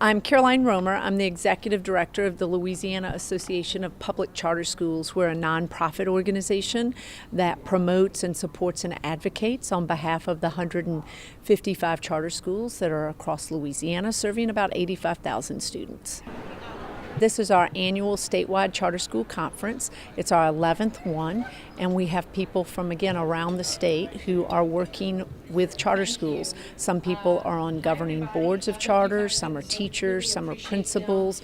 I'm Caroline Romer. I'm the Executive Director of the Louisiana Association of Public Charter Schools. We're a nonprofit organization that promotes and supports and advocates on behalf of the 155 charter schools that are across Louisiana, serving about 85,000 students. This is our annual statewide charter school conference. It's our 11th one, and we have people from, again, around the state who are working with charter schools. Some people are on governing boards of charters, some are teachers, some are principals,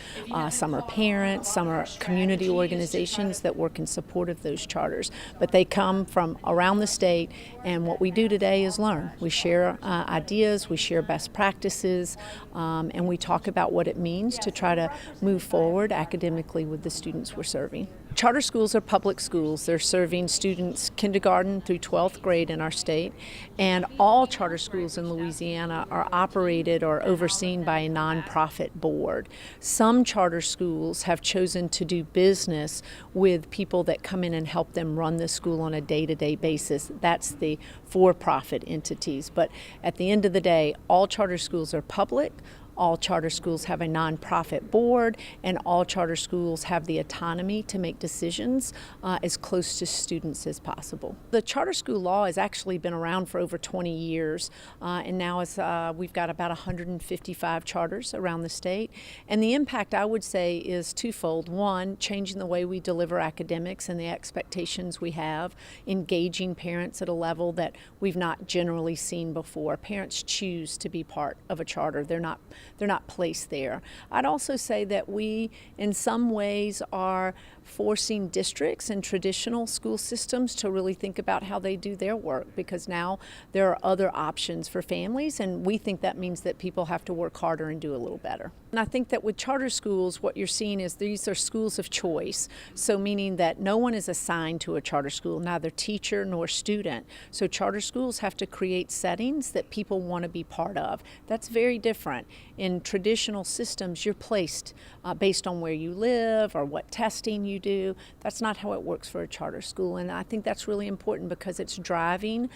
some are parents, some are community organizations that work in support of those charters. But they come from around the state, and what we do today is learn. We share ideas, we share best practices, and we talk about what it means to try to move forward academically with the students we're serving. Charter schools are public schools. They're serving students kindergarten through 12th grade in our state, and all charter schools in Louisiana are operated or overseen by a nonprofit board. Some charter schools have chosen to do business with people that come in and help them run the school on a day-to-day basis. That's the for-profit entities. But at the end of the day, all charter schools are public. All charter schools have a nonprofit board, and all charter schools have the autonomy to make decisions as close to students as possible. The charter school law has actually been around for over 20 years, and now we've got about 155 charters around the state. And the impact, I would say, is twofold. One, changing the way we deliver academics and the expectations we have, engaging parents at a level that we've not generally seen before. Parents choose to be part of a charter. They're not placed there. I'd also say that we, in some ways, are forcing districts and traditional school systems to really think about how they do their work, because now there are other options for families, and we think that means that people have to work harder and do a little better. And I think that with charter schools, what you're seeing is these are schools of choice, so meaning that no one is assigned to a charter school, neither teacher nor student. So charter schools have to create settings that people want to be part of. That's very different. In traditional systems, you're placed based on where you live or what testing you do. That's not how it works for a charter school, and I think that's really important because it's driving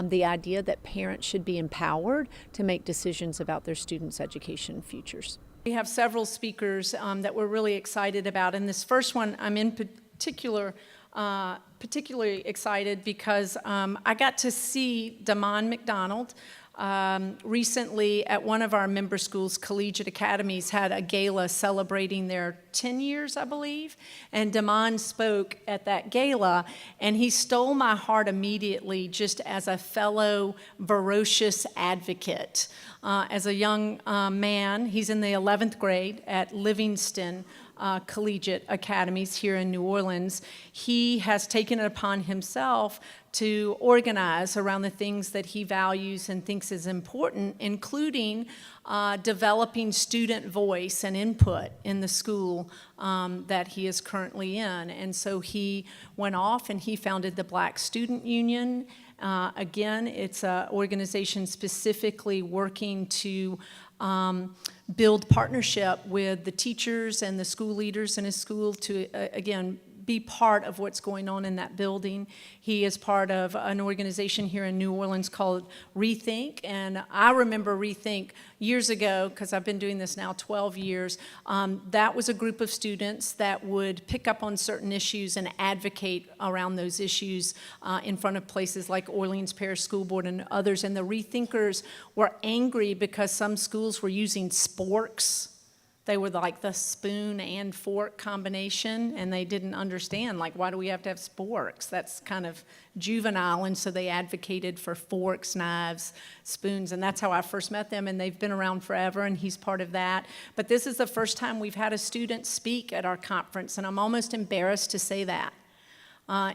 the idea that parents should be empowered to make decisions about their students' education futures. We have several speakers that we're really excited about, and this first one I'm in particularly excited because I got to see Damon McDonald recently at one of our member schools, Collegiate Academies, had a gala celebrating their 10 years, I believe, and Damon spoke at that gala, and he stole my heart immediately just as a fellow ferocious advocate. As a young man, he's in the 11th grade at Livingston Collegiate Academies here in New Orleans. He has taken it upon himself to organize around the things that he values and thinks is important, including developing student voice and input in the school that he is currently in. And so he went off and he founded the Black Student Union. Again, it's an organization specifically working to build partnership with the teachers and the school leaders in his school to, again, be part of what's going on in that building. He is part of an organization here in New Orleans called Rethink, and I remember Rethink years ago, because I've been doing this now 12 years. That was a group of students that would pick up on certain issues and advocate around those issues in front of places like Orleans Parish School Board and others, and the Rethinkers were angry because some schools were using sporks. They were like the spoon and fork combination, and they didn't understand, like, why do we have to have sporks? That's kind of juvenile, and so they advocated for forks, knives, spoons, and that's how I first met them, and they've been around forever, and he's part of that. But this is the first time we've had a student speak at our conference, and I'm almost embarrassed to say that.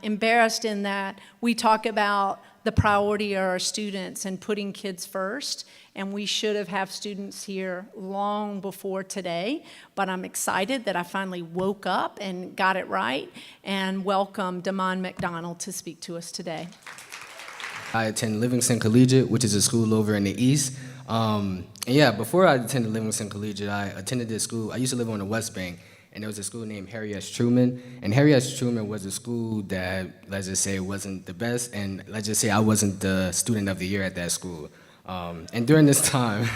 Embarrassed in that we talk about the priority of our students and putting kids first, and we should have students here long before today, but I'm excited that I finally woke up and got it right, and welcome Damon McDonald to speak to us today. I attend Livingston Collegiate, which is a school over in the East. And yeah, before I attended Livingston Collegiate, I attended this school. I used to live on the West Bank, and there was a school named Harry S. Truman. And Harry S. Truman was a school that, let's just say, wasn't the best, and let's just say I wasn't the student of the year at that school. And during this time,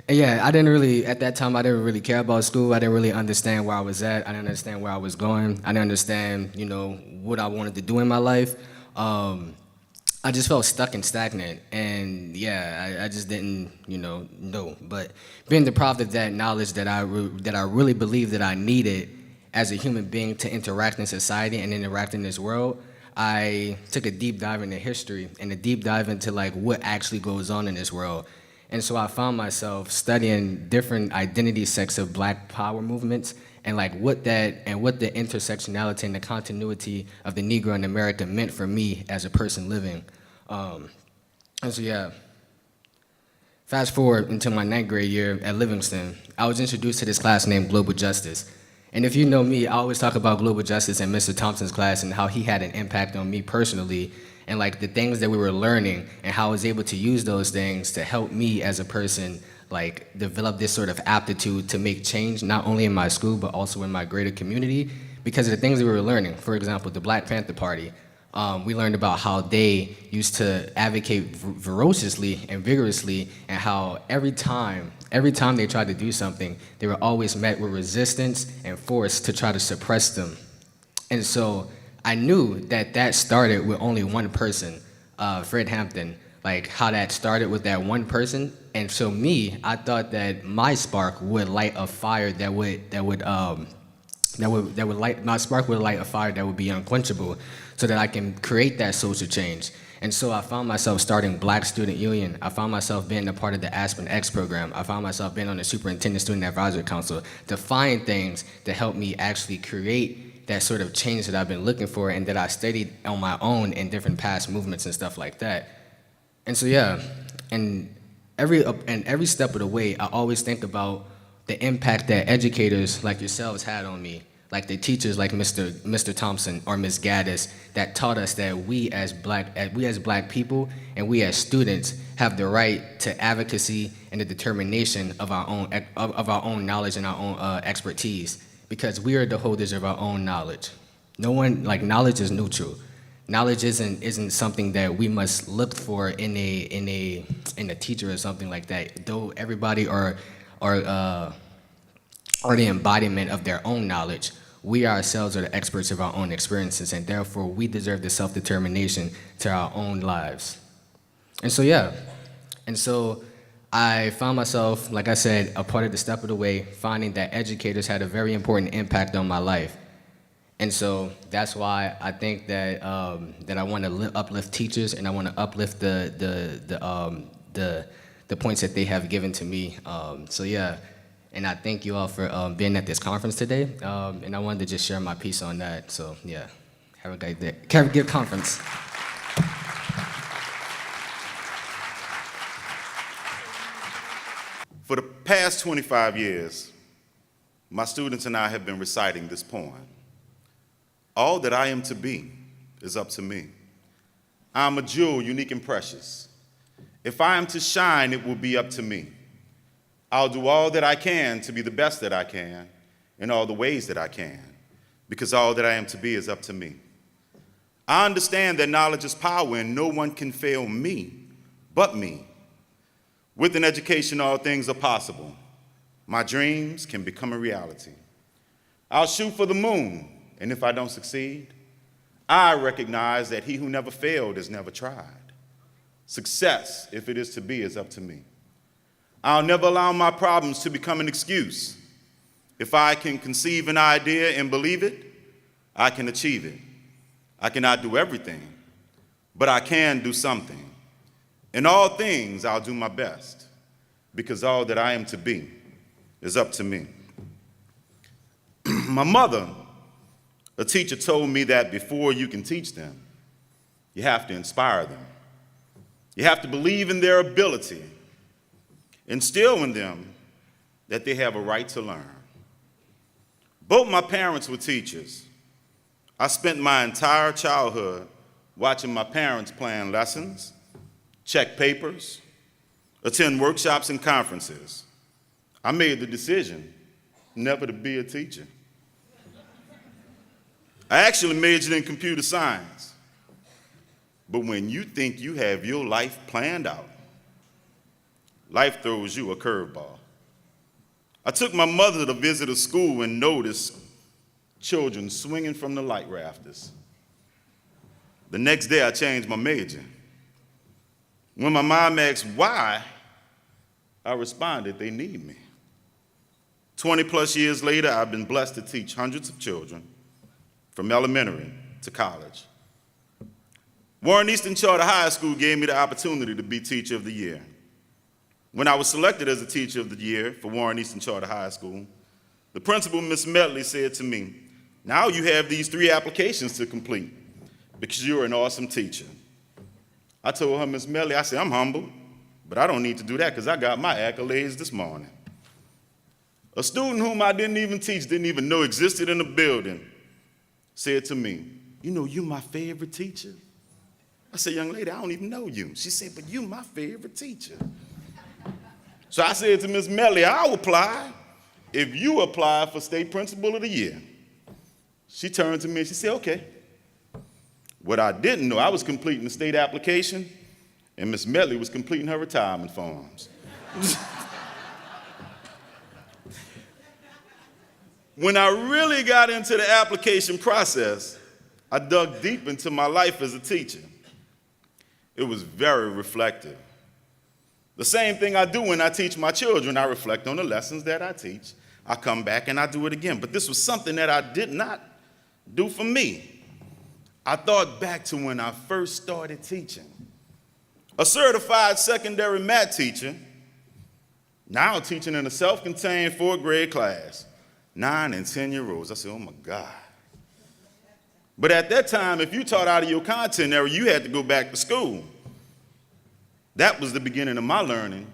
And yeah, I didn't really, at that time, I didn't really care about school. I didn't really understand where I was at. I didn't understand where I was going. I didn't understand, what I wanted to do in my life. I just felt stuck and stagnant. And yeah, I just didn't, know. But being deprived of that knowledge that I really believed that I needed as a human being to interact in society and interact in this world, I took a deep dive into history and a deep dive into like what actually goes on in this world. And so I found myself studying different identity sects of Black power movements and like what the intersectionality and the continuity of the Negro in America meant for me as a person living. And so yeah, fast forward into my ninth grade year at Livingston, I was introduced to this class named Global Justice. And if you know me, I always talk about global justice in Mr. Thompson's class and how he had an impact on me personally and like the things that we were learning and how I was able to use those things to help me as a person like develop this sort of aptitude to make change, not only in my school, but also in my greater community because of the things that we were learning. For example, the Black Panther Party. We learned about how they used to advocate ferociously and vigorously and how every time they tried to do something, they were always met with resistance and force to try to suppress them. And so I knew that started with only one person, Fred Hampton, like how that started with that one person. And so I thought that my spark would light a fire my spark would light a fire that would be unquenchable so that I can create that social change. And so I found myself starting Black Student Union. I found myself being a part of the Aspen X program. I found myself being on the Superintendent Student Advisory Council to find things to help me actually create that sort of change that I've been looking for and that I studied on my own in different past movements and stuff like that. And so yeah, and every step of the way, I always think about the impact that educators like yourselves had on me, like the teachers like Mr. Thompson or Ms. Gaddis that taught us that we as black people and we as students have the right to advocacy and the determination of our own knowledge and our own expertise because we are the holders of our own knowledge. Knowledge is neutral. Knowledge isn't something that we must look for in a teacher or something like that. Though everybody are the embodiment of their own knowledge, we ourselves are the experts of our own experiences, and therefore we deserve the self-determination to our own lives. And so I found myself, like I said, a part of the step of the way, finding that educators had a very important impact on my life. And so that's why I think that that I want to uplift teachers, and I want to uplift the points that they have given to me. So yeah, and I thank you all for being at this conference today. And I wanted to just share my piece on that. So yeah, have a great day. Have a good conference. For the past 25 years, my students and I have been reciting this poem. All that I am to be is up to me. I'm a jewel, unique and precious. If I am to shine, it will be up to me. I'll do all that I can to be the best that I can in all the ways that I can, because all that I am to be is up to me. I understand that knowledge is power and no one can fail me but me. With an education, all things are possible. My dreams can become a reality. I'll shoot for the moon, and if I don't succeed, I recognize that he who never failed has never tried. Success, if it is to be, is up to me. I'll never allow my problems to become an excuse. If I can conceive an idea and believe it, I can achieve it. I cannot do everything, but I can do something. In all things, I'll do my best, because all that I am to be is up to me. My mother, a teacher, told me that before you can teach them, you have to inspire them. You have to believe in their ability, instill in them that they have a right to learn. Both my parents were teachers. I spent my entire childhood watching my parents plan lessons, check papers, attend workshops and conferences. I made the decision never to be a teacher. I actually majored in computer science. But when you think you have your life planned out, life throws you a curveball. I took my mother to visit a school and noticed children swinging from the light rafters. The next day, I changed my major. When my mom asked why, I responded, they need me. 20 plus years later, I've been blessed to teach hundreds of children from elementary to college. Warren Easton Charter High School gave me the opportunity to be Teacher of the Year. When I was selected as a Teacher of the Year for Warren Easton Charter High School, the principal, Ms. Medley, said to me, now you have these 3 applications to complete because you're an awesome teacher. I told her, Ms. Medley, I said, I'm humble, but I don't need to do that because I got my accolades this morning. A student whom I didn't even teach, didn't even know existed in the building, said to me, you know, you're my favorite teacher. I said, young lady, I don't even know you. She said, but you're my favorite teacher. So I said to Ms. Medley, I'll apply if you apply for State Principal of the Year. She turned to me and she said, okay. What I didn't know, I was completing the state application and Ms. Medley was completing her retirement forms. When I really got into the application process, I dug deep into my life as a teacher. It was very reflective. The same thing I do when I teach my children. I reflect on the lessons that I teach. I come back and I do it again. But this was something that I did not do for me. I thought back to when I first started teaching. A certified secondary math teacher, now teaching in a self-contained 4th grade class, 9 and 10-year-olds. I said, oh my God. But at that time, if you taught out of your content area, you had to go back to school. That was the beginning of my learning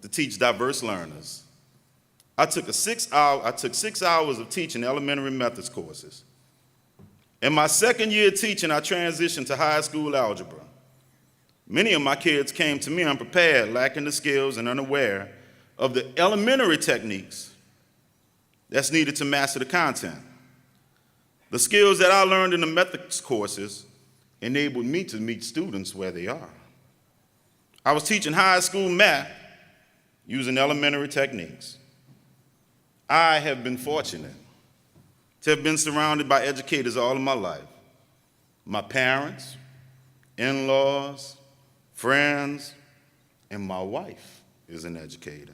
to teach diverse learners. I took 6 hours of teaching elementary methods courses. In my 2nd year teaching, I transitioned to high school algebra. Many of my kids came to me unprepared, lacking the skills and unaware of the elementary techniques that's needed to master the content. The skills that I learned in the methods courses enabled me to meet students where they are. I was teaching high school math using elementary techniques. I have been fortunate to have been surrounded by educators all of my life. My parents, in-laws, friends, and my wife is an educator.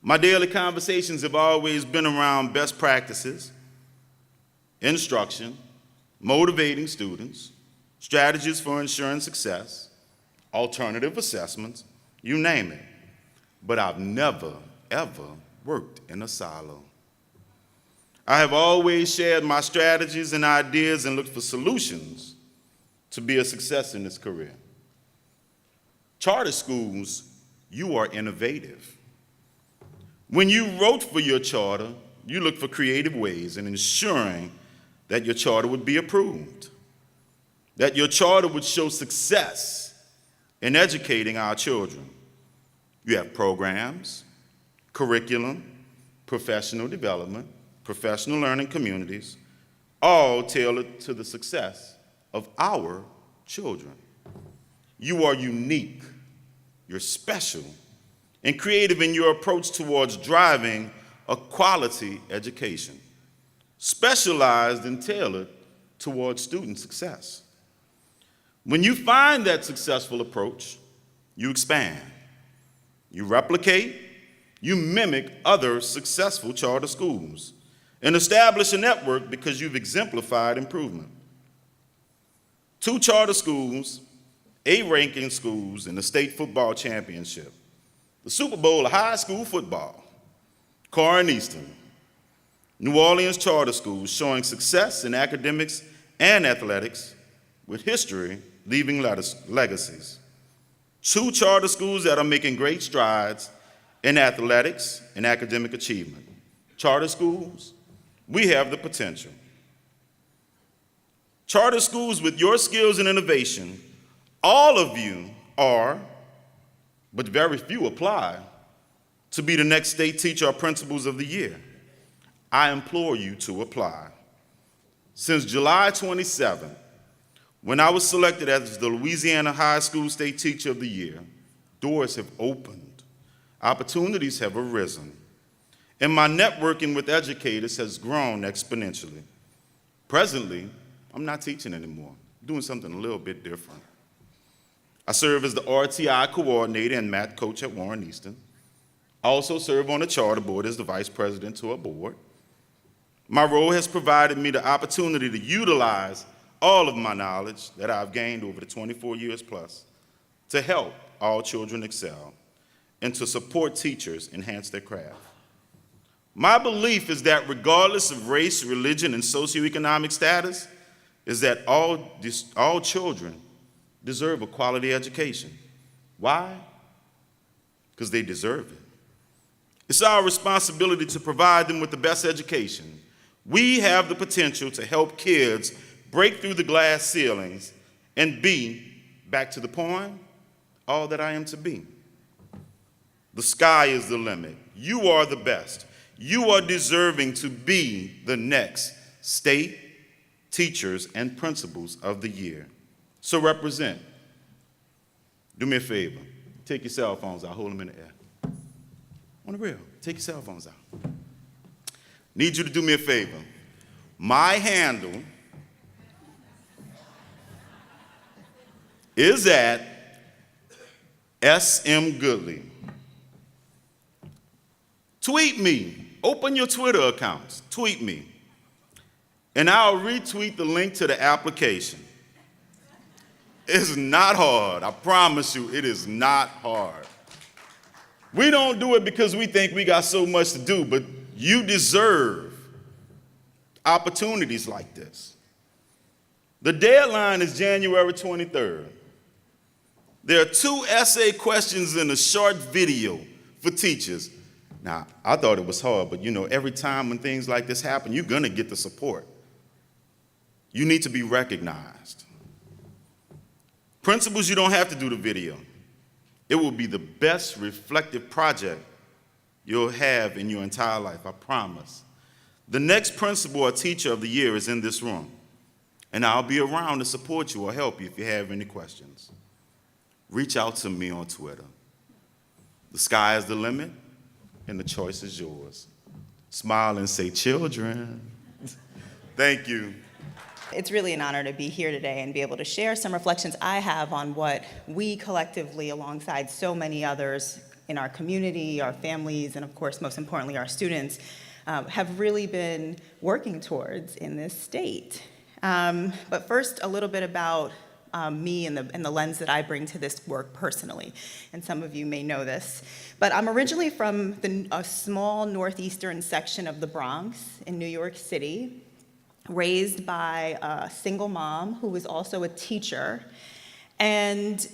My daily conversations have always been around best practices, instruction, motivating students, strategies for ensuring success, alternative assessments, you name it. But I've never, ever worked in a silo. I have always shared my strategies and ideas and looked for solutions to be a success in this career. Charter schools, you are innovative. When you wrote for your charter, you looked for creative ways in ensuring that your charter would be approved, that your charter would show success in educating our children. You have programs, curriculum, professional development, professional learning communities, all tailored to the success of our children. You are unique, you're special, and creative in your approach towards driving a quality education, specialized and tailored towards student success. When you find that successful approach, you expand, you replicate, you mimic other successful charter schools, and establish a network because you've exemplified improvement. 2 charter schools, 8 ranking schools in the state football championship, the Super Bowl of high school football, Warren Easton, New Orleans charter schools showing success in academics and athletics with history leaving legacies. 2 charter schools that are making great strides in athletics and academic achievement. Charter schools, we have the potential. Charter schools with your skills and innovation, all of you are, but very few apply, to be the next state teacher or principals of the year. I implore you to apply. Since July 27, when I was selected as the Louisiana High School State Teacher of the Year, doors have opened opportunities have arisen, and my networking with educators has grown exponentially. Presently, I'm not teaching anymore, doing something a little bit different. I serve as the RTI coordinator and math coach at Warren Easton. I also serve on the charter board as the vice president to a board. My role has provided me the opportunity to utilize all of my knowledge that I've gained over the 24 years plus to help all children excel and to support teachers enhance their craft. My belief is that regardless of race, religion, and socioeconomic status, is that all children deserve a quality education. Why? Because they deserve it. It's our responsibility to provide them with the best education. We have the potential to help kids break through the glass ceilings and be, back to the poem, all that I am to be. The sky is the limit. You are the best. You are deserving to be the next state teachers and principals of the year. So represent. Do me a favor. Take your cell phones out. Hold them in the air. On the real. Take your cell phones out. Need you to do me a favor. My handle is at SM Goodley. Tweet me. Open your Twitter accounts. Tweet me. And I'll retweet the link to the application. It's not hard. I promise you, it is not hard. We don't do it because we think we got so much to do, but you deserve opportunities like this. The deadline is January 23rd. There are 2 essay questions in a short video for teachers. Now, I thought it was hard, but every time when things like this happen, you're gonna get the support. You need to be recognized. Principals, you don't have to do the video. It will be the best reflective project you'll have in your entire life, I promise. The next principal or teacher of the year is in this room, and I'll be around to support you or help you if you have any questions. Reach out to me on Twitter. The sky is the limit, and the choice is yours. Smile and say, children. Thank you. It's really an honor to be here today and be able to share some reflections I have on what we collectively, alongside so many others in our community, our families, and of course, most importantly, our students, have really been working towards in this state. But first, a little bit about me and the lens that I bring to this work personally. And some of you may know this. But I'm originally from a small northeastern section of the Bronx in New York City, raised by a single mom who was also a teacher, and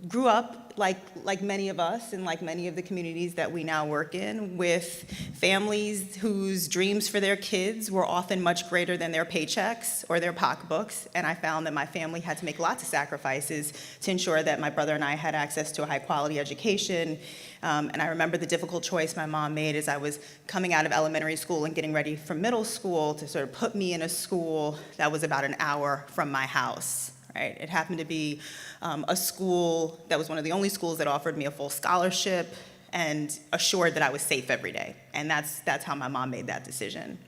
grew up like many of us and like many of the communities that we now work in, with families whose dreams for their kids were often much greater than their paychecks or their pocketbooks. And I found that my family had to make lots of sacrifices to ensure that my brother and I had access to a high quality education. And I remember the difficult choice my mom made as I was coming out of elementary school and getting ready for middle school to sort of put me in a school that was about an hour from my house. Right? It happened to be a school that was one of the only schools that offered me a full scholarship and assured that I was safe every day. And that's how my mom made that decision.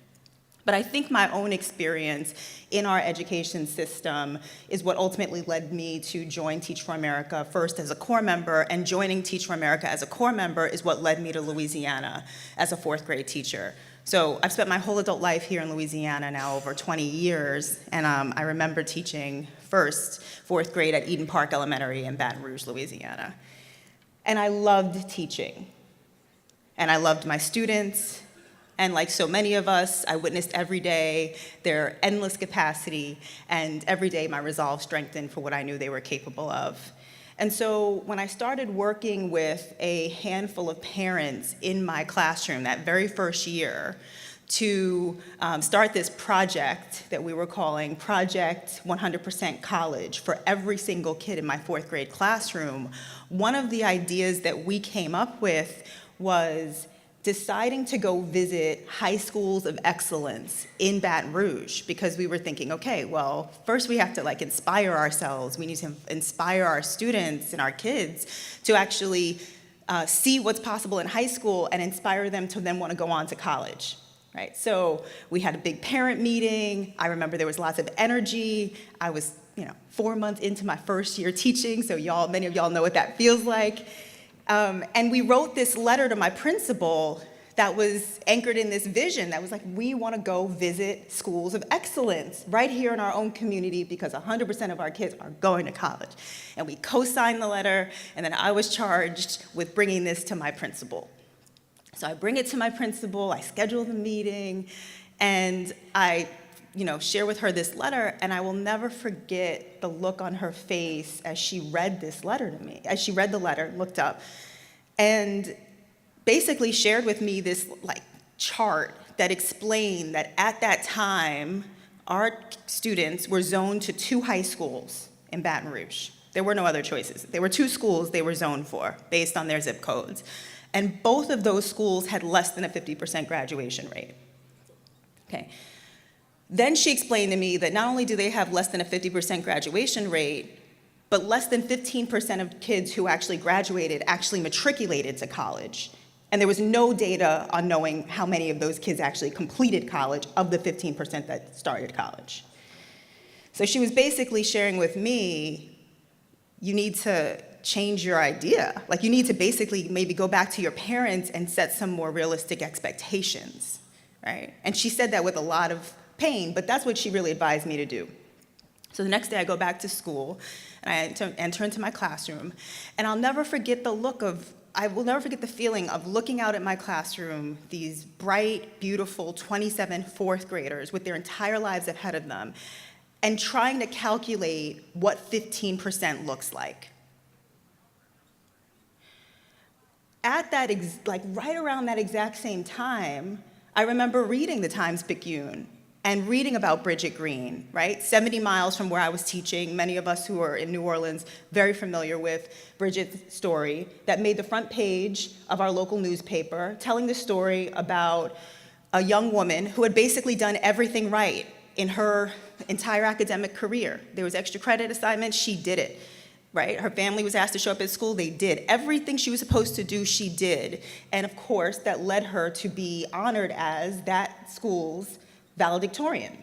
But I think my own experience in our education system is what ultimately led me to join Teach for America first as a core member, and joining Teach for America as a core member is what led me to Louisiana as a 4th grade teacher. So I've spent my whole adult life here in Louisiana now, over 20 years, and I remember teaching first 4th grade at Eden Park Elementary in Baton Rouge, Louisiana. And I loved teaching, and I loved my students, and like so many of us, I witnessed every day their endless capacity, and every day my resolve strengthened for what I knew they were capable of. And so when I started working with a handful of parents in my classroom that very first year to start this project that we were calling Project 100% College for every single kid in my 4th grade classroom, one of the ideas that we came up with was deciding to go visit high schools of excellence in Baton Rouge, because we were thinking, okay, well, first we have to inspire ourselves. We need to inspire our students and our kids to actually see what's possible in high school and inspire them to then want to go on to college, right? So we had a big parent meeting. I remember there was lots of energy. I was, 4 months into my first year teaching, so many of y'all know what that feels like. And we wrote this letter to my principal that was anchored in this vision that was like, we want to go visit schools of excellence right here in our own community because 100% of our kids are going to college. And we co-signed the letter, and then I was charged with bringing this to my principal. So I bring it to my principal, I schedule the meeting, and I share with her this letter, and I will never forget the look on her face as she read this letter to me, as she read the letter, looked up, and basically shared with me this chart that explained that at that time, our students were zoned to 2 high schools in Baton Rouge. There were no other choices. There were 2 schools they were zoned for based on their zip codes. And both of those schools had less than a 50% graduation rate. Okay. Then she explained to me that not only do they have less than a 50% graduation rate, but less than 15% of kids who actually graduated actually matriculated to college. And there was no data on knowing how many of those kids actually completed college of the 15% that started college. So she was basically sharing with me, you need to change your idea. You need to basically maybe go back to your parents and set some more realistic expectations, right? And she said that with a lot of pain, but that's what she really advised me to do. So the next day I go back to school, and I enter into my classroom, and I will never forget the feeling of looking out at my classroom, these bright, beautiful 27 fourth graders with their entire lives ahead of them, and trying to calculate what 15% looks like. At that, right around that exact same time, I remember reading the Times-Picayune and reading about Bridget Green, right? 70 miles from where I was teaching, many of us who are in New Orleans very familiar with Bridget's story that made the front page of our local newspaper, telling the story about a young woman who had basically done everything right in her entire academic career. There was extra credit assignments, she did it. Right? Her family was asked to show up at school, they did. Everything she was supposed to do, she did. And of course, that led her to be honored as that school's valedictorian.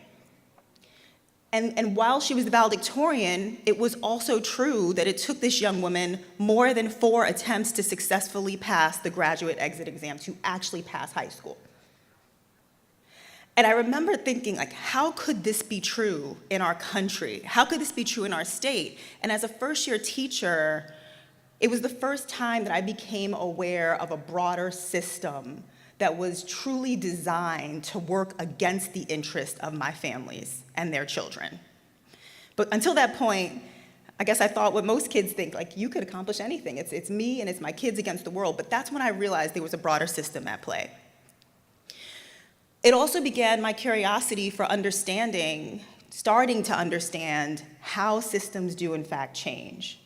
And while she was the valedictorian, it was also true that it took this young woman more than 4 attempts to successfully pass the graduate exit exam, to actually pass high school. And I remember thinking, how could this be true in our country? How could this be true in our state? And as a first-year teacher, it was the first time that I became aware of a broader system that was truly designed to work against the interest of my families and their children. But until that point, I guess I thought what most kids think, you could accomplish anything. It's me and it's my kids against the world. But that's when I realized there was a broader system at play. It also began my curiosity for starting to understand how systems do in fact change.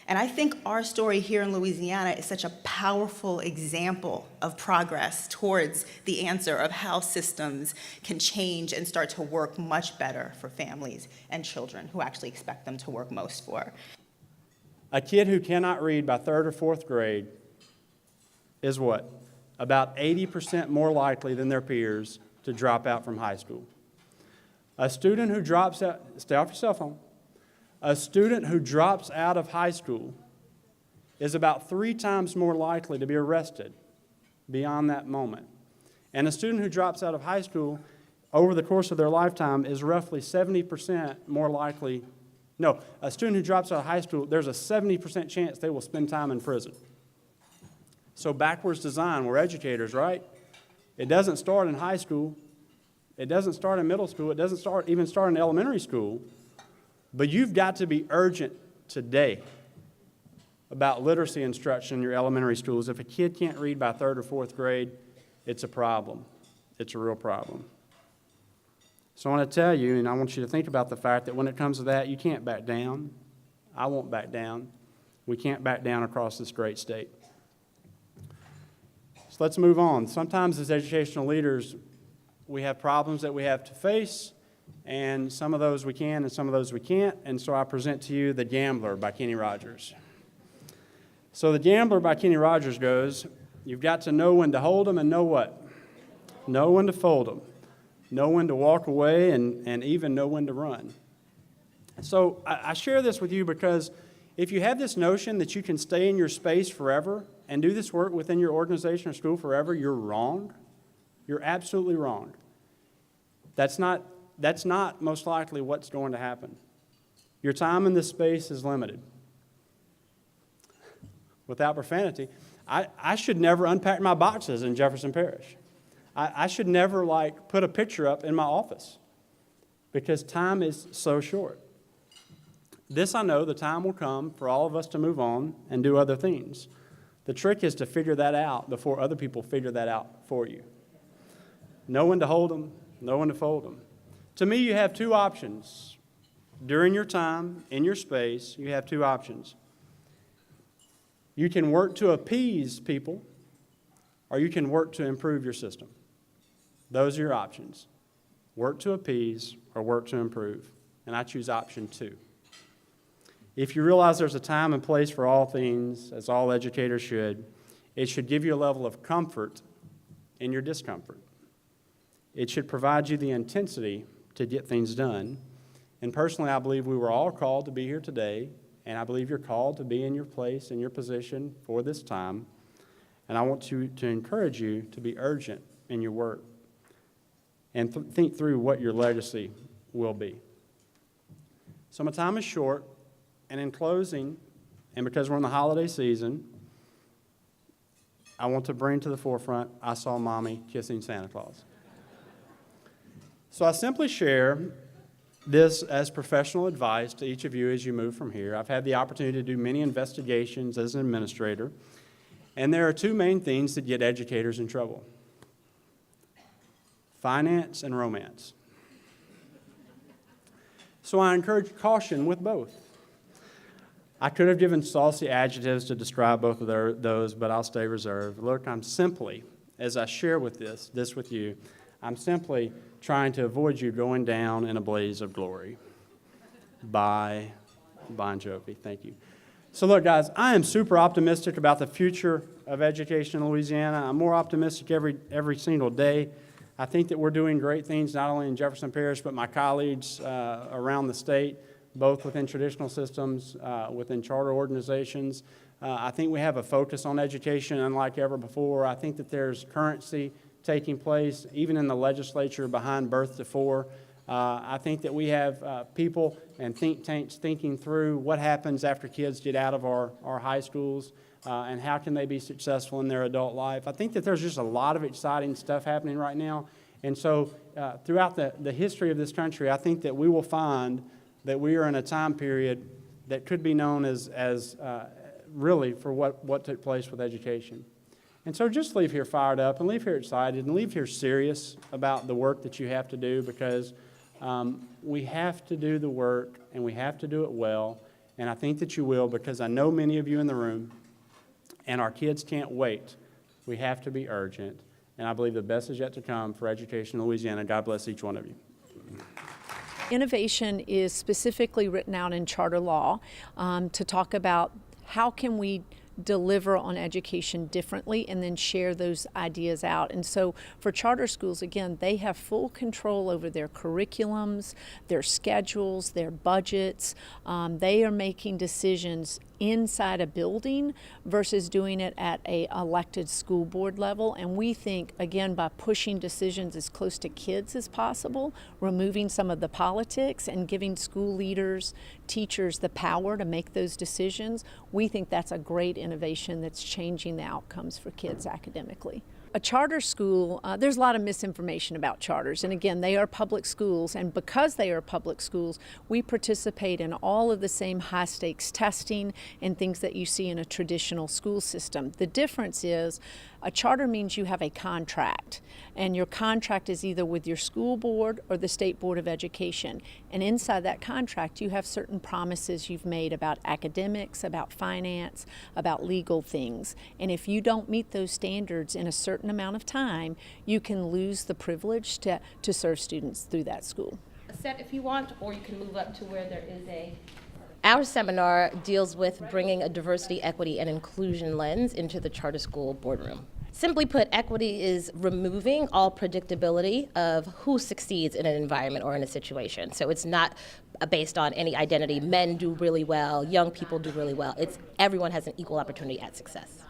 And I think our story here in Louisiana is such a powerful example of progress towards the answer of how systems can change and start to work much better for families and children who actually expect them to work most for. A kid who cannot read by 3rd or 4th grade is what? About 80% more likely than their peers to drop out from high school. A student who drops out, stay off your cell phone. A student who drops out of high school is about 3 times more likely to be arrested beyond that moment. And a student who drops out of high school over the course of their lifetime is roughly 70% more likely. No, a student who drops out of high school, there's a 70% chance they will spend time in prison. So backwards design, we're educators, right? It doesn't start in high school. It doesn't start in middle school. It doesn't even start in elementary school. But you've got to be urgent today about literacy instruction in your elementary schools. If a kid can't read by 3rd or 4th grade, it's a problem. It's a real problem. So I want to tell you, and I want you to think about the fact that when it comes to that, you can't back down. I won't back down. We can't back down across this great state. So let's move on. Sometimes as educational leaders, we have problems that we have to face, and some of those we can and some of those we can't. And so I present to you The Gambler by Kenny Rogers. So The Gambler by Kenny Rogers goes, you've got to know when to hold them and know what? Know when to fold them. Know when to walk away and even know when to run. So I share this with you because if you have this notion that you can stay in your space forever and do this work within your organization or school forever, you're wrong. You're absolutely wrong. That's not most likely what's going to happen. Your time in this space is limited. Without profanity, I should never unpack my boxes in Jefferson Parish. I should never put a picture up in my office because time is so short. This I know the time will come for all of us to move on and do other things. The trick is to figure that out before other people figure that out for you. Know when to hold them, know when to fold them. To me, you have two options. During your time, in your space, you have two options. You can work to appease people, or you can work to improve your system. Those are your options. Work to appease or work to improve. And I choose option 2. If you realize there's a time and place for all things, as all educators should, it should give you a level of comfort in your discomfort. It should provide you the intensity to get things done. And personally, I believe we were all called to be here today, and I believe you're called to be in your place, in your position for this time. And I want to encourage you to be urgent in your work and think through what your legacy will be. So my time is short, and in closing, and because we're in the holiday season, I want to bring to the forefront, I saw Mommy kissing Santa Claus. So I simply share this as professional advice to each of you as you move from here. I've had the opportunity to do many investigations as an administrator, and there are two main things that get educators in trouble: finance and romance. So I encourage caution with both. I could have given saucy adjectives to describe both of those, but I'll stay reserved. Look, I'm simply, as I share with this with you, I'm simply trying to avoid you going down in a blaze of glory. By Bon Jovi. Thank you. So look, guys, I am super optimistic about the future of education in Louisiana. I'm more optimistic every single day. I think that we're doing great things, not only in Jefferson Parish, but my colleagues around the state, both within traditional systems, within charter organizations. I think we have a focus on education unlike ever before. I think that there's currency taking place, even in the legislature, behind Birth to 4. I think that we have people and think tanks thinking through what happens after kids get out of our high schools and how can they be successful in their adult life. I think that there's just a lot of exciting stuff happening right now. And so throughout the history of this country, I think that we will find that we are in a time period that could be known as really for what took place with education. And so just leave here fired up and leave here excited and leave here serious about the work that you have to do, because we have to do the work and we have to do it well. And I think that you will, because I know many of you in the room and our kids can't wait. We have to be urgent. And I believe the best is yet to come for education in Louisiana. God bless each one of you. Innovation is specifically written out in charter law to talk about how can we deliver on education differently and then share those ideas out. And so for charter schools, again, they have full control over their curriculums, their schedules, their budgets. They are making decisions inside a building versus doing it at a elected school board level. And we think, again, by pushing decisions as close to kids as possible, removing some of the politics and giving school leaders, teachers the power to make those decisions, we think that's a great innovation that's changing the outcomes for kids academically. A charter school, there's a lot of misinformation about charters, and again, they are public schools, and because they are public schools, we participate in all of the same high-stakes testing and things that you see in a traditional school system. The difference is a charter means you have a contract, and your contract is either with your school board or the State Board of Education. And inside that contract, you have certain promises you've made about academics, about finance, about legal things. And if you don't meet those standards in a certain amount of time, you can lose the privilege to serve students through that school. A set if you want, or you can move up to where there is a Our seminar deals with bringing a diversity, equity, and inclusion lens into the charter school boardroom. Simply put, equity is removing all predictability of who succeeds in an environment or in a situation. So it's not based on any identity. Men do really well, young people do really well. It's everyone has an equal opportunity at success.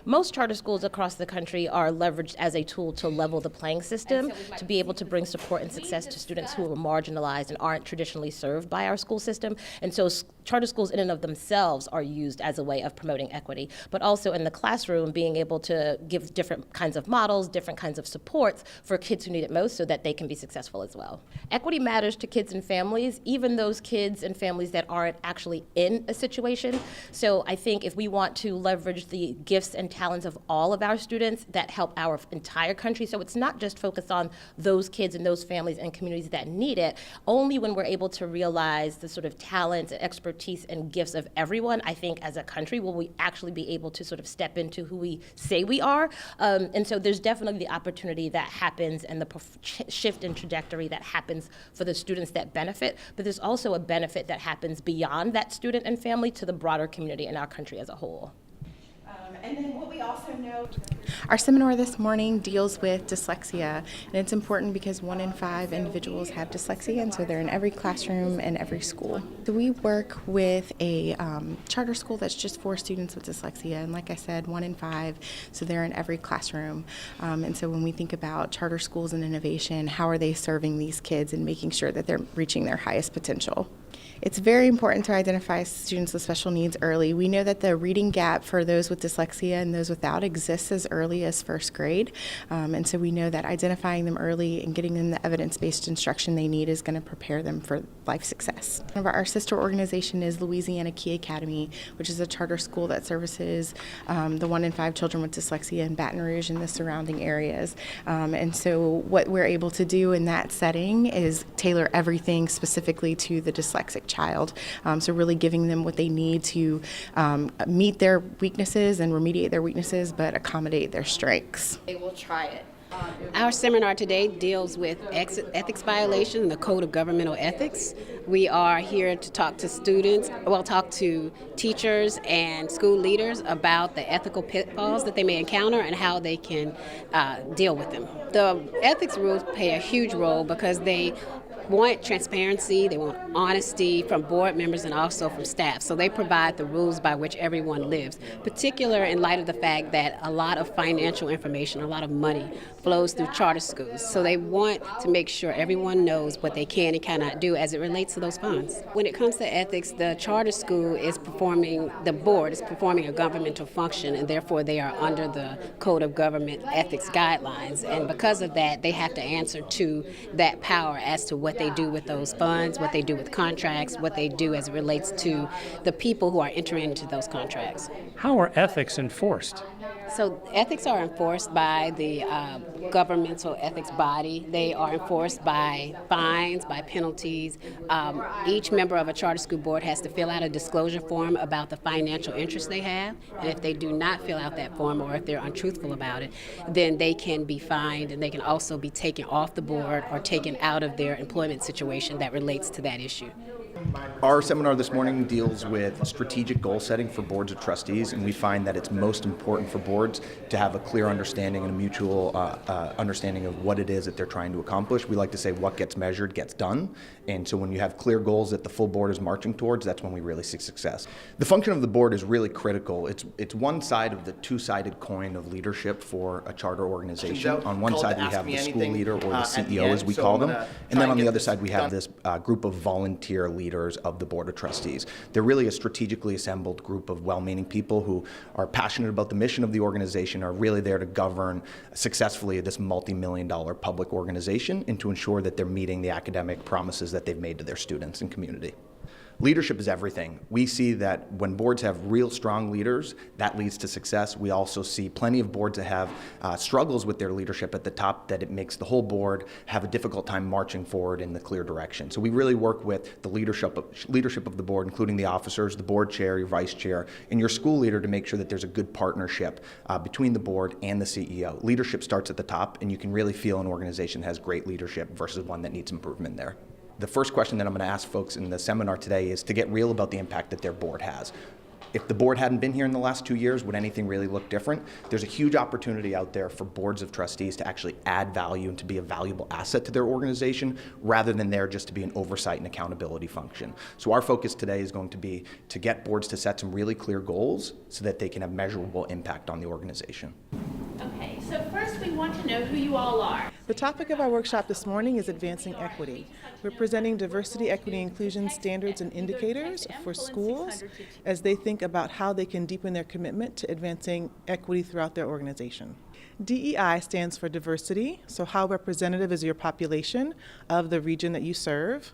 Most charter schools across the country are leveraged as a tool to level the playing system, to be able to bring support and success to students who are marginalized and aren't traditionally served by our school system. And so charter schools in and of themselves are used as a way of promoting equity, but also in the classroom being able to give different kinds of models, different kinds of supports for kids who need it most so that they can be successful as well. Equity matters to kids and families, even those kids and families that aren't actually in a situation. So I think if we want to leverage the gifts and talents of all of our students that help our entire country. So it's not just focused on those kids and those families and communities that need it. Only when we're able to realize the sort of talents and expertise and gifts of everyone, I think as a country, will we actually be able to sort of step into who we say we are. And so there's definitely the opportunity that happens and the shift in trajectory that happens for the students that benefit. But there's also a benefit that happens beyond that student and family to the broader community in our country as a whole. And then what we also know, our seminar this morning deals with dyslexia, and it's important because 1 in 5 individuals have dyslexia, and so they're in every classroom and every school. So we work with a charter school that's just for students with dyslexia, and like I said, 1 in 5, so they're in every classroom. And so when we think about charter schools and innovation, how are they serving these kids and making sure that they're reaching their highest potential? It's very important to identify students with special needs early. We know that the reading gap for those with dyslexia and those without exists as early as first grade. And so we know that identifying them early and getting them the evidence-based instruction they need is going to prepare them for life success. One of our sister organization is Louisiana Key Academy, which is a charter school that services the 1 in 5 children with dyslexia in Baton Rouge and the surrounding areas. And so what we're able to do in that setting is tailor everything specifically to the dyslexic child. So really giving them what they need to meet their weaknesses and remediate their weaknesses, but accommodate their strengths. They will try it. Our seminar today deals with ethics violation and the Code of Governmental Ethics. We are here to talk to students, talk to teachers and school leaders about the ethical pitfalls that they may encounter and how they can deal with them. The ethics rules play a huge role because they want transparency, they want honesty from board members and also from staff. So they provide the rules by which everyone lives, particularly in light of the fact that a lot of financial information, a lot of money flows through charter schools. So they want to make sure everyone knows what they can and cannot do as it relates to those funds. When it comes to ethics, the charter school is the board is performing a governmental function, and therefore they are under the Code of Government Ethics guidelines. And because of that, they have to answer to that power as to what they do with those funds, what they do with contracts, what they do as it relates to the people who are entering into those contracts. How are ethics enforced? So ethics are enforced by the governmental ethics body. They are enforced by fines, by penalties. Each member of a charter school board has to fill out a disclosure form about the financial interest they have. And if they do not fill out that form, or if they're untruthful about it, then they can be fined, and they can also be taken off the board or taken out of their employment situation that relates to that issue. Our seminar this morning deals with strategic goal setting for boards of trustees, and we find that it's most important for boards to have a clear understanding and a mutual understanding of what it is that they're trying to accomplish. We like to say what gets measured gets done, and so when you have clear goals that the full board is marching towards, that's when we really see success. The function of the board is really critical. It's one side of the two-sided coin of leadership for a charter organization. On one side we have the school leader, or the CEO as we call them, and then on the other side we have this group of volunteer leaders of the Board of Trustees. They're really a strategically assembled group of well-meaning people who are passionate about the mission of the organization, are really there to govern successfully this multi-million-dollar public organization and to ensure that they're meeting the academic promises that they've made to their students and community. Leadership is everything. We see that when boards have real strong leaders, that leads to success. We also see plenty of boards that have struggles with their leadership at the top, that it makes the whole board have a difficult time marching forward in the clear direction. So we really work with the leadership of the board, including the officers, the board chair, your vice chair, and your school leader, to make sure that there's a good partnership between the board and the CEO. Leadership starts at the top, and you can really feel an organization has great leadership versus one that needs improvement there. The first question that I'm going to ask folks in the seminar today is to get real about the impact that their board has. If the board hadn't been here in the last 2 years, would anything really look different? There's a huge opportunity out there for boards of trustees to actually add value and to be a valuable asset to their organization rather than there just to be an oversight and accountability function. So our focus today is going to be to get boards to set some really clear goals so that they can have measurable impact on the organization. Okay, so first we want to know who you all are. The topic of our workshop this morning is advancing equity. We're presenting diversity, equity, inclusion standards and indicators for schools as they think about how they can deepen their commitment to advancing equity throughout their organization. DEI stands for diversity, so how representative is your population of the region that you serve.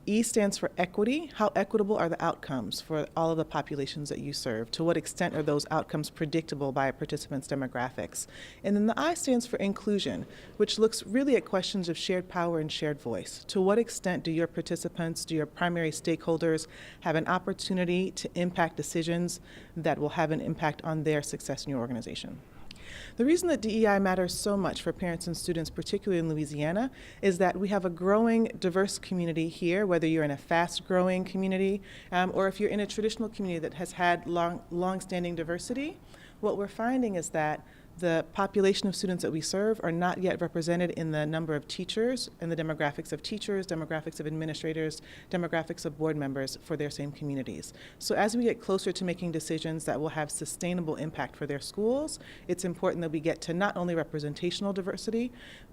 E stands for equity. How equitable are the outcomes for all of the populations that you serve? To what extent are those outcomes predictable by a participant's demographics? And then the I stands for inclusion, which looks really at questions of shared power and shared voice. To what extent do your participants, do your primary stakeholders have an opportunity to impact decisions that will have an impact on their success in your organization? The reason that DEI matters so much for parents and students, particularly in Louisiana, is that we have a growing, diverse community here, whether you're in a fast-growing community or if you're in a traditional community that has had long-standing diversity. What we're finding is that the population of students that we serve are not yet represented in the number of teachers and the demographics of teachers, demographics of administrators, demographics of board members for their same communities. So as we get closer to making decisions that will have sustainable impact for their schools, it's important that we get to not only representational diversity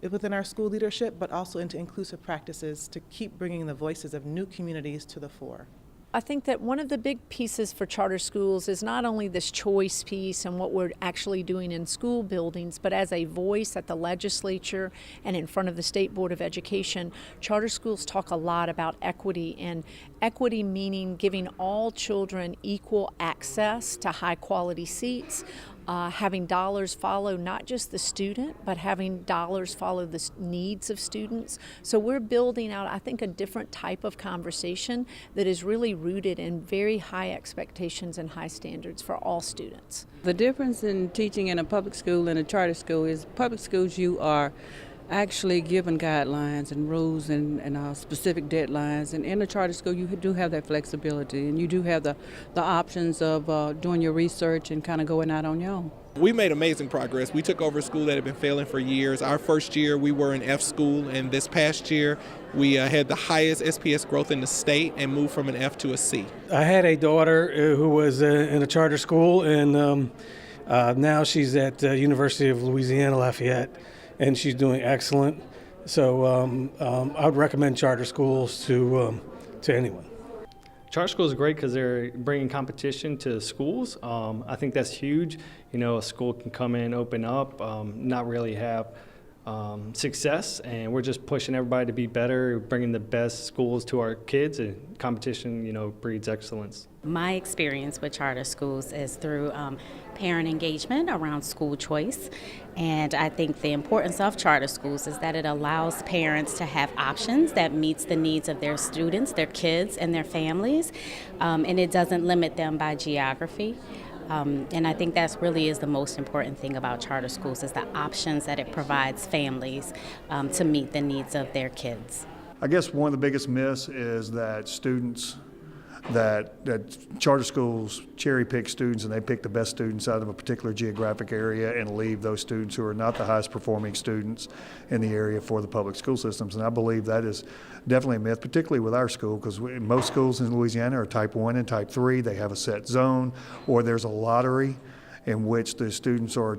within our school leadership, but also into inclusive practices to keep bringing the voices of new communities to the fore. I think that one of the big pieces for charter schools is not only this choice piece and what we're actually doing in school buildings, but as a voice at the legislature and in front of the State Board of Education, charter schools talk a lot about equity, and equity meaning giving all children equal access to high quality seats, having dollars follow not just the student, but having dollars follow the needs of students. So we're building out, I think, a different type of conversation that is really rooted in very high expectations and high standards for all students. The difference in teaching in a public school and a charter school is public schools you are actually given guidelines and rules and specific deadlines, and in a charter school you do have that flexibility and you do have the options of doing your research and kind of going out on your own. We made amazing progress. We took over a school that had been failing for years. Our first year we were an F school, and this past year we had the highest SPS growth in the state and moved from an F to a C. I had a daughter who was in a charter school, and now she's at University of Louisiana Lafayette, and she's doing excellent. So I would recommend charter schools to anyone. Charter schools are great because they're bringing competition to schools. I think that's huge. You know, a school can come in, open up, not really have success, and we're just pushing everybody to be better, bringing the best schools to our kids, and competition, you know, breeds excellence. My experience with charter schools is through parent engagement around school choice, and I think the importance of charter schools is that it allows parents to have options that meets the needs of their students, their kids, and their families, and it doesn't limit them by geography. And I think that really is the most important thing about charter schools is the options that it provides families to meet the needs of their kids. I guess one of the biggest myths is that that charter schools cherry pick students and they pick the best students out of a particular geographic area and leave those students who are not the highest performing students in the area for the public school systems. And I believe that is definitely a myth, particularly with our school, because most schools in Louisiana are type 1 and type 3. They have a set zone, or there's a lottery in which the students are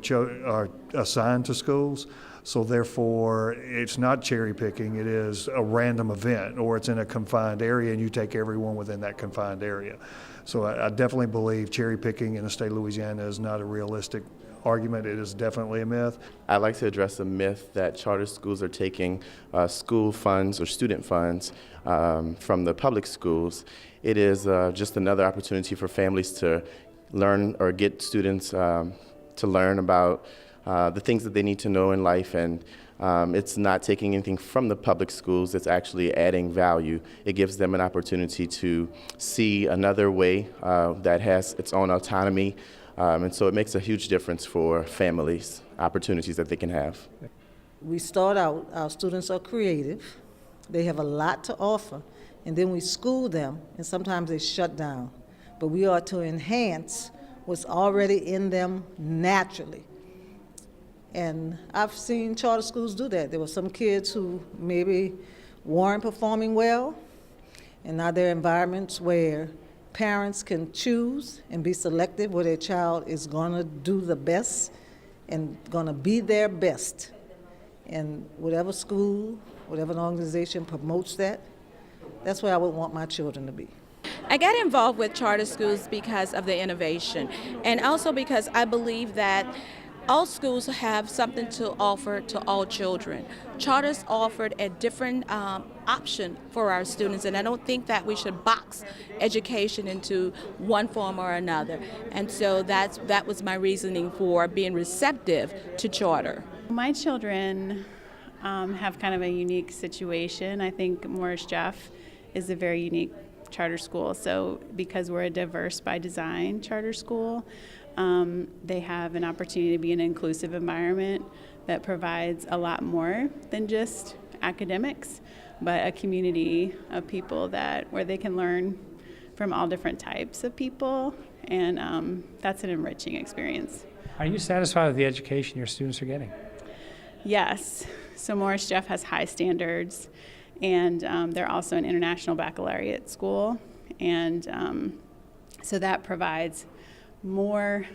assigned to schools. So therefore, it's not cherry picking, it is a random event, or it's in a confined area and you take everyone within that confined area. So I definitely believe cherry picking in the state of Louisiana is not a realistic argument. It is definitely a myth. I'd like to address the myth that charter schools are taking school funds or student funds from the public schools. It is just another opportunity for families to learn or get students to learn about the things that they need to know in life, and it's not taking anything from the public schools, it's actually adding value. It gives them an opportunity to see another way that has its own autonomy, and so it makes a huge difference for families, opportunities that they can have. We start out, our students are creative, They have a lot to offer, and then we school them, and sometimes they shut down. But we are to enhance what's already in them naturally. And I've seen charter schools do that. There were some kids who maybe weren't performing well, and now there are environments where parents can choose and be selective where their child is going to do the best and going to be their best. And whatever school, whatever an organization promotes that, that's where I would want my children to be. I got involved with charter schools because of the innovation, and also because I believe that all schools have something to offer to all children. Charters offered a different option for our students, and I don't think that we should box education into one form or another. And so that was my reasoning for being receptive to charter. My children have kind of a unique situation. I think Morris Jeff is a very unique charter school. So because we're a diverse by design charter school, they have an opportunity to be an inclusive environment that provides a lot more than just academics, but a community of people where they can learn from all different types of people, and that's an enriching experience. Are you satisfied with the education your students are getting? Yes. So Morris Jeff has high standards, and they're also an international baccalaureate school, and so that provides more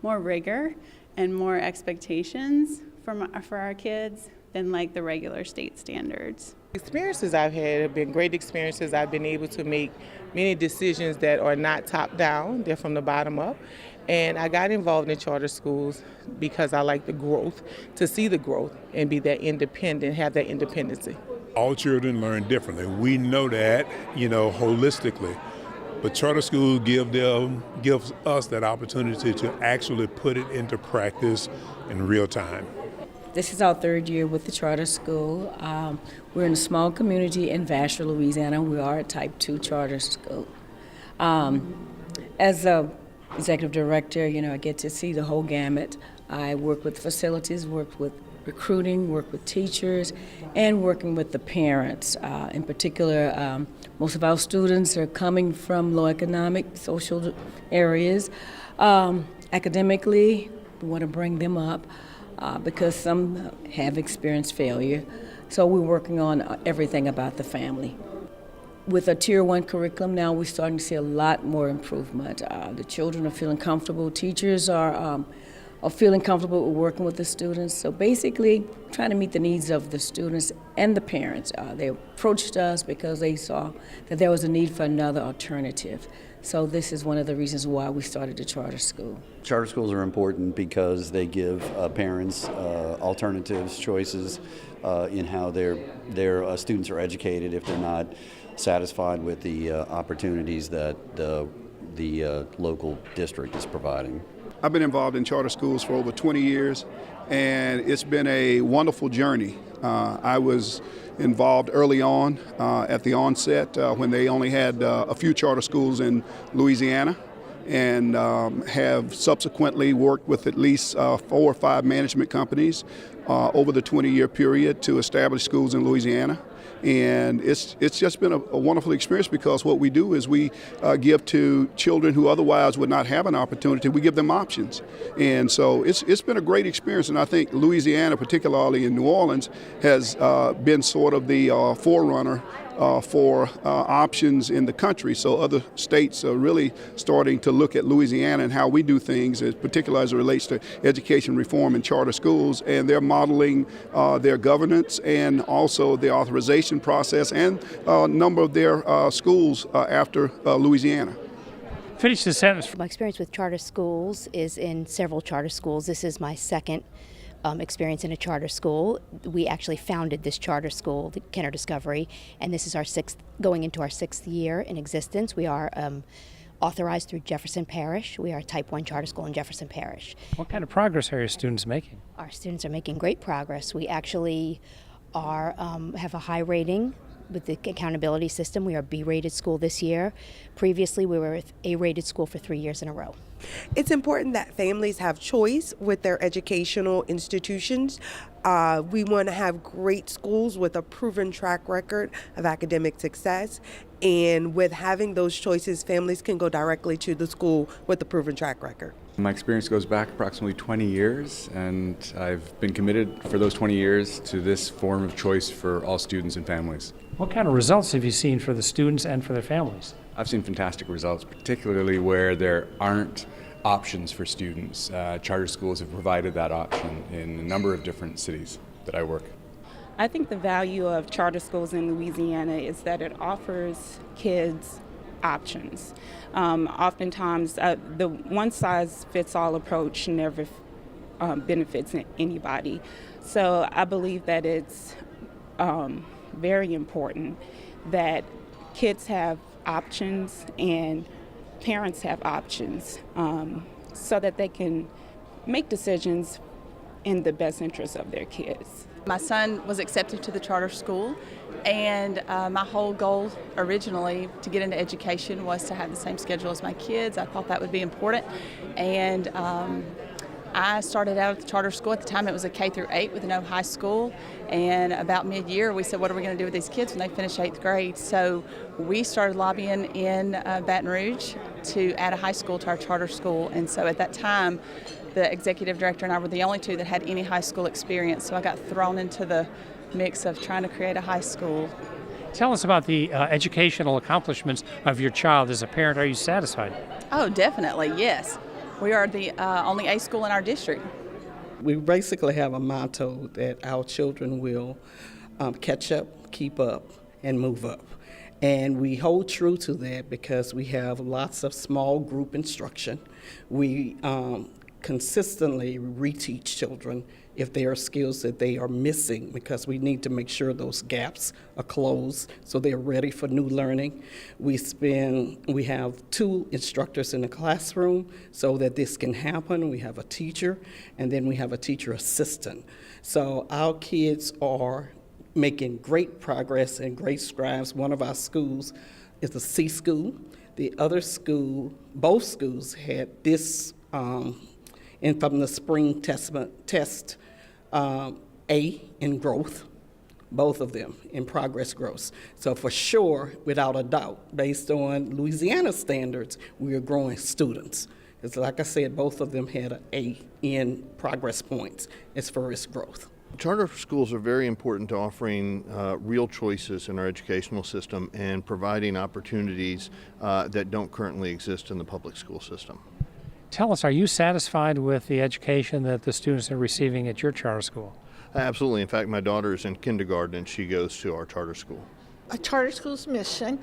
rigor and more expectations for our kids than like the regular state standards. Experiences I've had have been great experiences. I've been able to make many decisions that are not top down, they're from the bottom up. And I got involved in charter schools because I like the growth, to see the growth and be that independent, have that independency. All children learn differently. We know that, holistically. But charter schools gives us that opportunity to actually put it into practice in real time. This is our third year with the charter school. We're in a small community in Vassar, Louisiana. We are a type 2 charter school. As a executive director, I get to see the whole gamut. I work with facilities, work with recruiting, work with teachers, and working with the parents. In particular, most of our students are coming from low economic, social areas. Academically, we want to bring them up because some have experienced failure. So we're working on everything about the family. With a Tier 1 curriculum now, we're starting to see a lot more improvement. The children are feeling comfortable. Teachers are feeling comfortable with working with the students. So basically, trying to meet the needs of the students and the parents. They approached us because they saw that there was a need for another alternative. So this is one of the reasons why we started the charter school. Charter schools are important because they give parents alternatives, choices in how their students are educated if they're not satisfied with the opportunities that the local district is providing. I've been involved in charter schools for over 20 years, and it's been a wonderful journey. I was involved early on at the onset when they only had a few charter schools in Louisiana, and have subsequently worked with at least 4 or 5 management companies over the 20-year period to establish schools in Louisiana. And it's just been a wonderful experience because what we do is we give to children who otherwise would not have an opportunity, we give them options. And so it's been a great experience, and I think Louisiana, particularly in New Orleans, has been sort of the forerunner for options in the country. So other states are really starting to look at Louisiana and how we do things, particularly as it relates to education reform and charter schools, and they're modeling their governance and also the authorization process and a number of their schools after Louisiana. Finish the sentence. My experience with charter schools is in several charter schools. This is my second experience in a charter school. We actually founded this charter school, the Kenner Discovery, and this is going into our 6th year in existence. We are authorized through Jefferson Parish. We are a type 1 charter school in Jefferson Parish. What kind of progress are your students making? Our students are making great progress. We actually have a high rating with the accountability system. We are a B-rated school this year. Previously, we were a A-rated school for 3 years in a row. It's important that families have choice with their educational institutions. We want to have great schools with a proven track record of academic success. And with having those choices, families can go directly to the school with a proven track record. My experience goes back approximately 20 years, and I've been committed for those 20 years to this form of choice for all students and families. What kind of results have you seen for the students and for their families? I've seen fantastic results, particularly where there aren't options for students. Charter schools have provided that option in a number of different cities that I work. I think the value of charter schools in Louisiana is that it offers kids options. Oftentimes, the one-size-fits-all approach never benefits anybody. So I believe that it's very important that kids have options and parents have options so that they can make decisions in the best interest of their kids. My son was accepted to the charter school, and my whole goal originally to get into education was to have the same schedule as my kids. I thought that would be important, and I started out at the charter school. At the time it was a K through 8 with no high school, and about mid-year we said, what are we going to do with these kids when they finish 8th grade? So we started lobbying in Baton Rouge to add a high school to our charter school, and so at that time the executive director and I were the only two that had any high school experience, so I got thrown into the mix of trying to create a high school. Tell us about the educational accomplishments of your child. As a parent, are you satisfied? Oh, definitely, yes. We are the only A school in our district. We basically have a motto that our children will catch up, keep up, and move up. And we hold true to that because we have lots of small group instruction. We consistently reteach children if there are skills that they are missing, because we need to make sure those gaps are closed so they're ready for new learning. We have 2 instructors in the classroom so that this can happen. We have a teacher, and then we have a teacher assistant. So our kids are making great progress and great strides. One of our schools is a C school. The other school, both schools had this and from the spring test, A in growth, both of them in progress growth. So for sure, without a doubt, based on Louisiana standards, we are growing students. Because like I said, both of them had an A in progress points as far as growth. Charter schools are very important to offering real choices in our educational system and providing opportunities that don't currently exist in the public school system. Tell us, are you satisfied with the education that the students are receiving at your charter school? Absolutely. In fact, my daughter is in kindergarten and she goes to our charter school. A charter school's mission,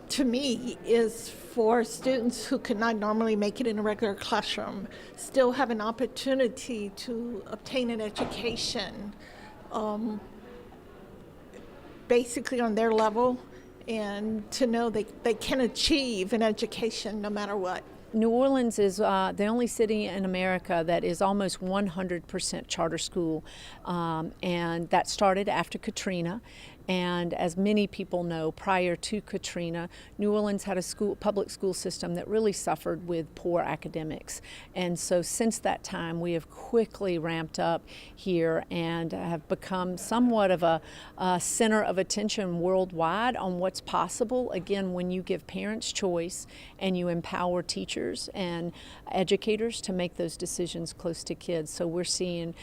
to me, is for students who could not normally make it in a regular classroom still have an opportunity to obtain an education basically on their level, and to know they can achieve an education no matter what. New Orleans is the only city in America that is almost 100% charter school, and that started after Katrina. And as many people know, prior to Katrina, New Orleans had a public school system that really suffered with poor academics. And so since that time, we have quickly ramped up here and have become somewhat of a center of attention worldwide on what's possible. Again, when you give parents choice and you empower teachers and educators to make those decisions close to kids. So we're seeing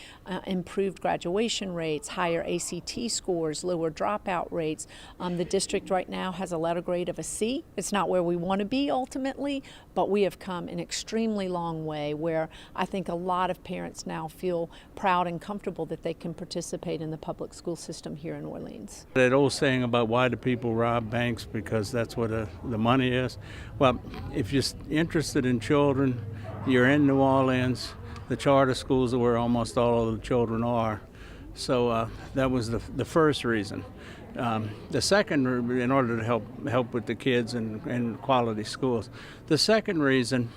improved graduation rates, higher ACT scores, lower dropout rates. The district right now has a letter grade of a C. It's not where we want to be ultimately, but we have come an extremely long way where I think a lot of parents now feel proud and comfortable that they can participate in the public school system here in Orleans. That old saying about why do people rob banks, because that's what the money is. Well, if you're interested in children, you're in New Orleans. The charter schools are where almost all of the children are. So that was the first reason. The second, in order to help with the kids and quality schools. The second reason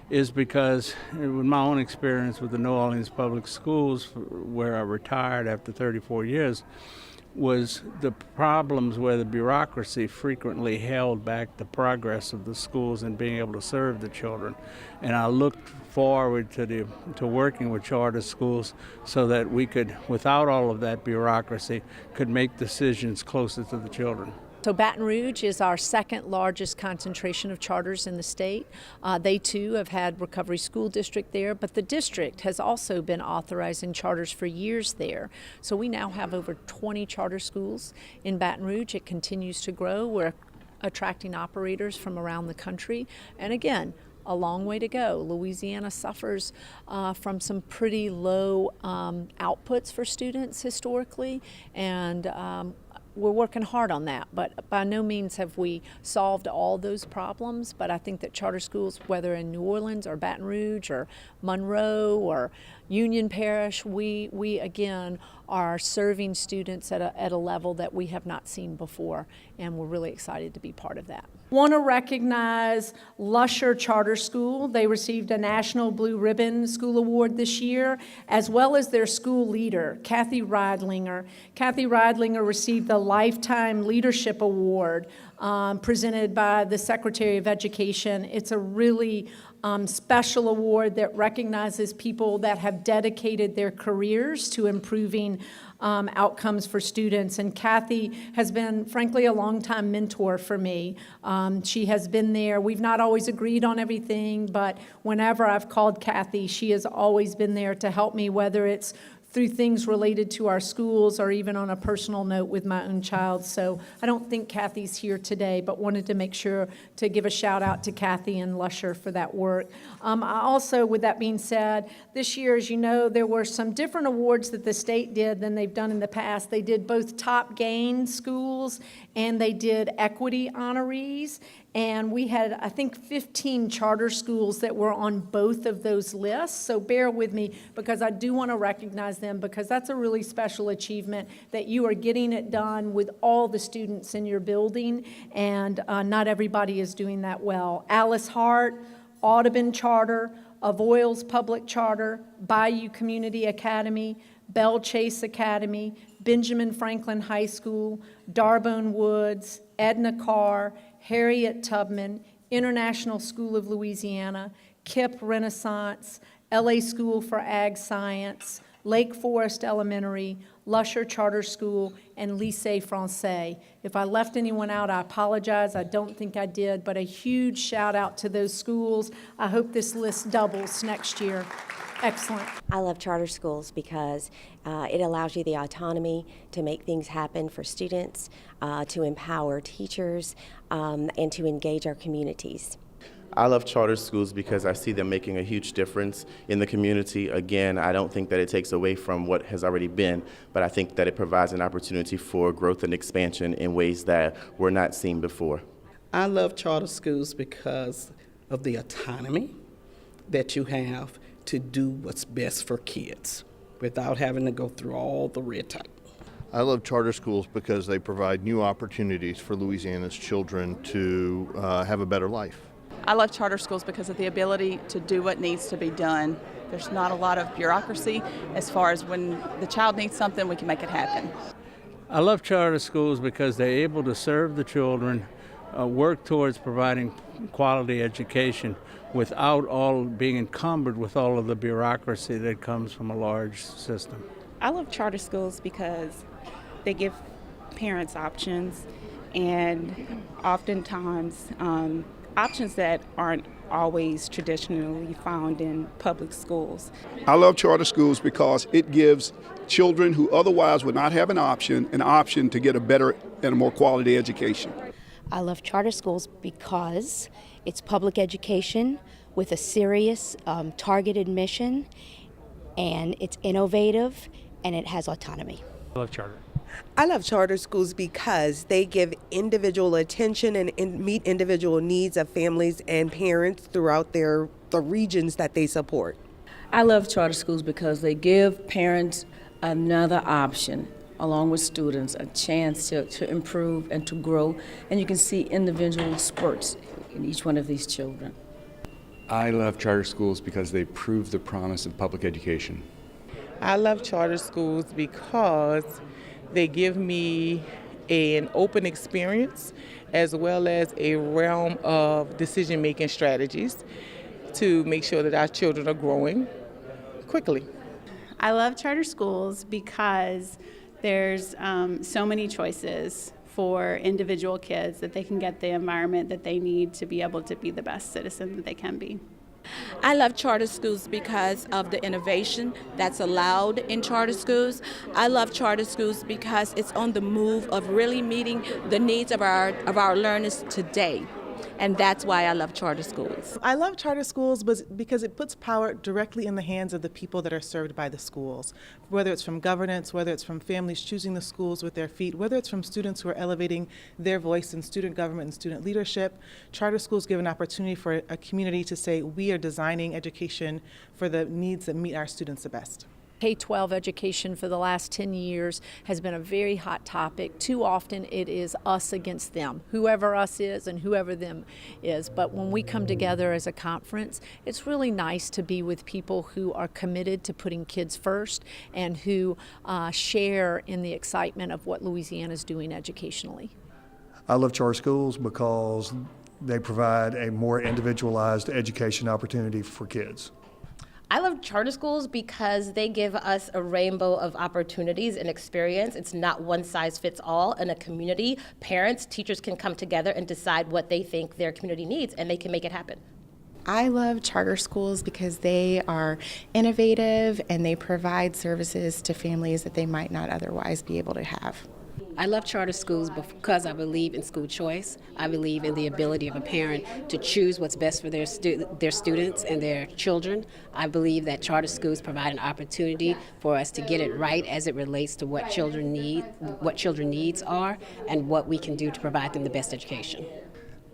is because, with my own experience with the New Orleans public schools, where I retired after 34 years, was the problems where the bureaucracy frequently held back the progress of the schools and being able to serve the children. And I looked forward to working with charter schools so that we could, without all of that bureaucracy, could make decisions closer to the children. So Baton Rouge is our second largest concentration of charters in the state. They too have had Recovery School District there, but the district has also been authorizing charters for years there. So we now have over 20 charter schools in Baton Rouge. It continues to grow. We're attracting operators from around the country. And again, a long way to go. Louisiana suffers from some pretty low outputs for students historically, and we're working hard on that, but by no means have we solved all those problems. But I think that charter schools, whether in New Orleans or Baton Rouge or Monroe or Union Parish, we again are serving students at a level that we have not seen before, and we're really excited to be part of that. Want to recognize Lusher Charter School. They received a National Blue Ribbon School Award this year, as well as their school leader, Kathy Reidlinger. Kathy Reidlinger received the Lifetime Leadership Award presented by the Secretary of Education. It's a really special award that recognizes people that have dedicated their careers to improving outcomes for students. And Kathy has been, frankly, a longtime mentor for me. She has been there. We've not always agreed on everything, but whenever I've called Kathy, she has always been there to help me, whether it's through things related to our schools or even on a personal note with my own child. So I don't think Kathy's here today, but wanted to make sure to give a shout out to Kathy and Lusher for that work. I also, with that being said, this year, as you know, there were some different awards that the state did than they've done in the past. They did both top gain schools and they did equity honorees. And we had, I think, 15 charter schools that were on both of those lists. So bear with me because I do want to recognize them because that's a really special achievement that you are getting it done with all the students in your building. And not everybody is doing that well. Alice Hart, Audubon Charter, Avoyelles Public Charter, Bayou Community Academy, Belle Chase Academy, Benjamin Franklin High School, Darbone Woods, Edna Carr, Harriet Tubman, International School of Louisiana, KIPP Renaissance, LA School for Ag Science, Lake Forest Elementary, Lusher Charter School, and Lycée Français. If I left anyone out, I apologize. I don't think I did, but a huge shout out to those schools. I hope this list doubles next year. Excellent. I love charter schools because it allows you the autonomy to make things happen for students, to empower teachers, and to engage our communities. I love charter schools because I see them making a huge difference in the community. Again, I don't think that it takes away from what has already been, but I think that it provides an opportunity for growth and expansion in ways that were not seen before. I love charter schools because of the autonomy that you have to do what's best for kids without having to go through all the red tape. I love charter schools because they provide new opportunities for Louisiana's children to have a better life. I love charter schools because of the ability to do what needs to be done. There's not a lot of bureaucracy as far as when the child needs something, we can make it happen. I love charter schools because they're able to serve the children, work towards providing quality education without all being encumbered with all of the bureaucracy that comes from a large system. I love charter schools because they give parents options, and oftentimes options that aren't always traditionally found in public schools. I love charter schools because it gives children who otherwise would not have an option to get a better and a more quality education. I love charter schools because it's public education with a serious targeted mission, and it's innovative, and it has autonomy. I love charter. I love charter schools because they give individual attention and meet individual needs of families and parents throughout the regions that they support. I love charter schools because they give parents another option, along with students, a chance to improve and to grow, and you can see individual spurts in each one of these children. I love charter schools because they prove the promise of public education. I love charter schools because They give me an open experience as well as a realm of decision-making strategies to make sure that our children are growing quickly. I love charter schools because there's so many choices for individual kids that they can get the environment that they need to be able to be the best citizen that they can be. I love charter schools because of the innovation that's allowed in charter schools. I love charter schools because it's on the move of really meeting the needs of our learners today. And that's why I love charter schools. I love charter schools because it puts power directly in the hands of the people that are served by the schools, whether it's from governance, whether it's from families choosing the schools with their feet, whether it's from students who are elevating their voice in student government and student leadership. Charter schools give an opportunity for a community to say, we are designing education for the needs that meet our students the best. K-12 education for the last 10 years has been a very hot topic. Too often it is us against them, whoever us is and whoever them is. But when we come together as a conference, it's really nice to be with people who are committed to putting kids first and who share in the excitement of what Louisiana is doing educationally. I love charter schools because they provide a more individualized education opportunity for kids. I love charter schools because they give us a rainbow of opportunities and experience. It's not one size fits all. In a community, parents, teachers can come together and decide what they think their community needs, and they can make it happen. I love charter schools because they are innovative and they provide services to families that they might not otherwise be able to have. I love charter schools because I believe in school choice. I believe in the ability of a parent to choose what's best for their students and their children. I believe that charter schools provide an opportunity for us to get it right as it relates to what children need, what children's needs are, and what we can do to provide them the best education.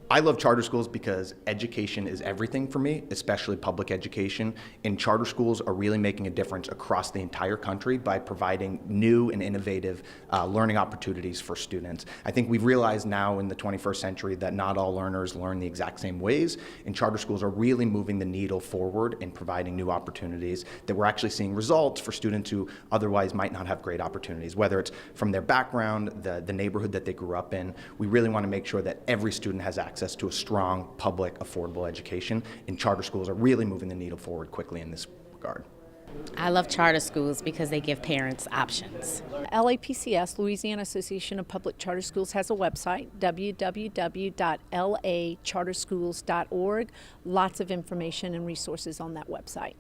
I love charter schools because education is everything for me, especially public education. And charter schools are really making a difference across the entire country by providing new and innovative learning opportunities for students. I think we've realized now in the 21st century that not all learners learn the exact same ways, and charter schools are really moving the needle forward and providing new opportunities that we're actually seeing results for students who otherwise might not have great opportunities, whether it's from their background, the neighborhood that they grew up in. We really want to make sure that every student has access to a strong, public, affordable education, and charter schools are really moving the needle forward quickly in this regard. I love charter schools because they give parents options. LAPCS, Louisiana Association of Public Charter Schools, has a website, www.lacharterschools.org. Lots of information and resources on that website.